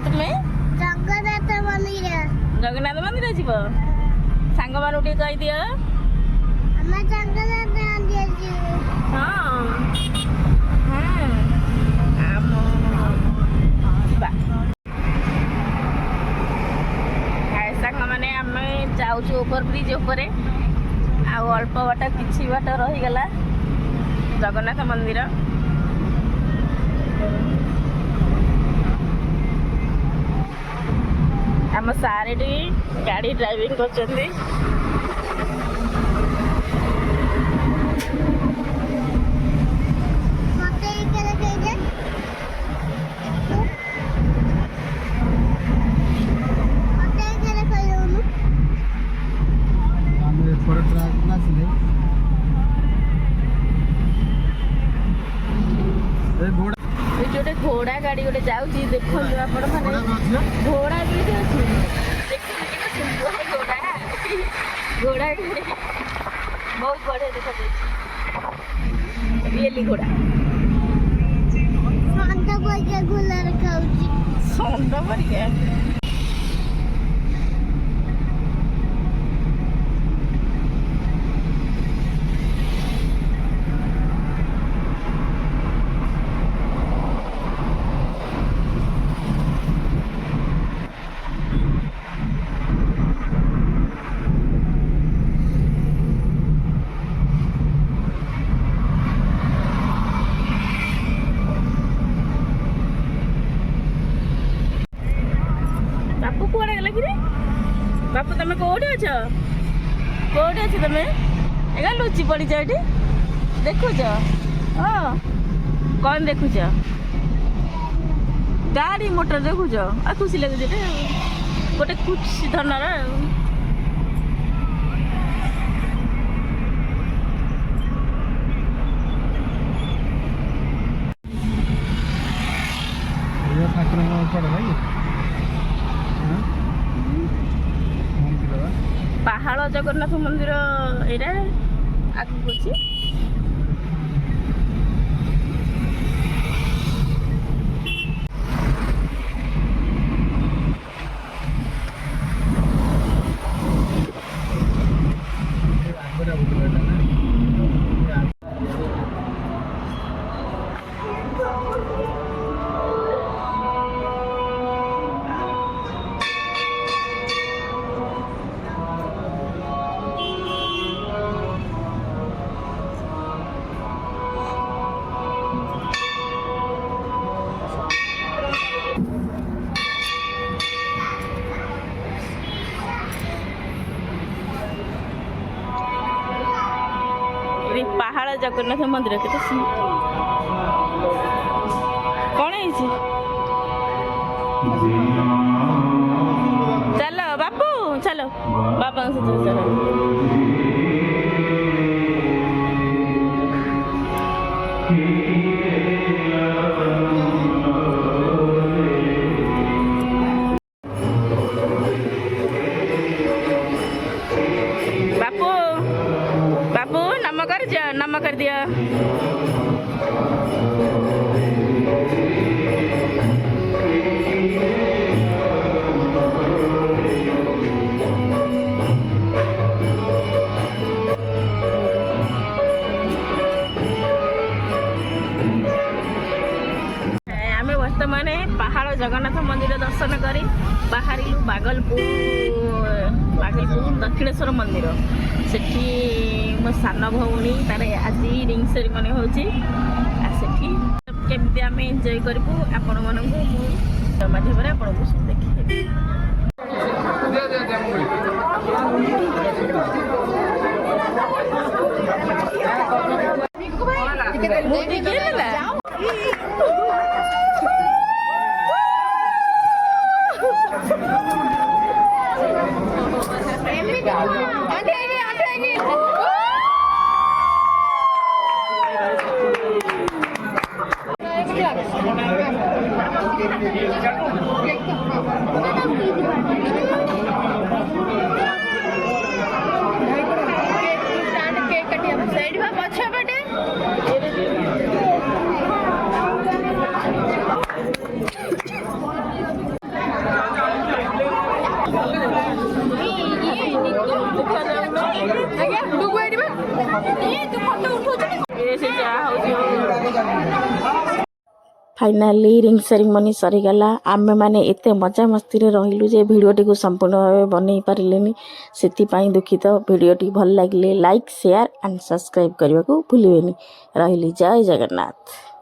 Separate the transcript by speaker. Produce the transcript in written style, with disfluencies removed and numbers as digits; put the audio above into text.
Speaker 1: तुम्हें
Speaker 2: जगन्नाथ मंदिर जीव सांग मान टे कही दियो सांग मैंने आम जाऊँ ओवर ब्रिज उपरे आ अल्प बाट कि बाट रहीगला जगन्नाथ मंदिर आम सारे गाड़ी ड्राइविंग कर घोड़ा गाड़ी गोटे जाऊँ देखो आपण मैंने घोड़ा भी अच्छी घोड़ा घोड़ा गाड़ी बहुत बढ़िया देखा रियली घोड़ा सौंदा परिका बापू तुम कौटे अच कौटे अच्छे तुम एगा लुचि पड़ ये देखुच हाँ कौन देखुच गाड़ी मोटर देखुच आ खुशी लगे गोटे खुशी धनर पहाड़ जगन्नाथ मंदिर यहाँ आगे अच्छी पहाड़ जगन्नाथ मंदिर के कौन है चलो बापू चलो बापा चलो नम कर दिया आमे वर्तमान पहाड़ जगन्नाथ मंदिर दर्शन करी बाहरिलु बागलपुर दक्षिणेश्वर मंदिर सेठी मो सान भौणी तार आज रिंग सेरेमनी होची केमती आम एंजॉय करूँ आपण मानक माध्यम आपको सब देखिए फाइनाली रिंग सेरिमनी सरीगला आम मैंने एत मजा मस्ती रहिलु जे भिडियोटी को संपूर्ण भाव बनई पारे से दुखित भिडियोटी भल लगे लाइक शेयर एंड सब्सक्राइब करने को भूलें। रही जय जगन्नाथ।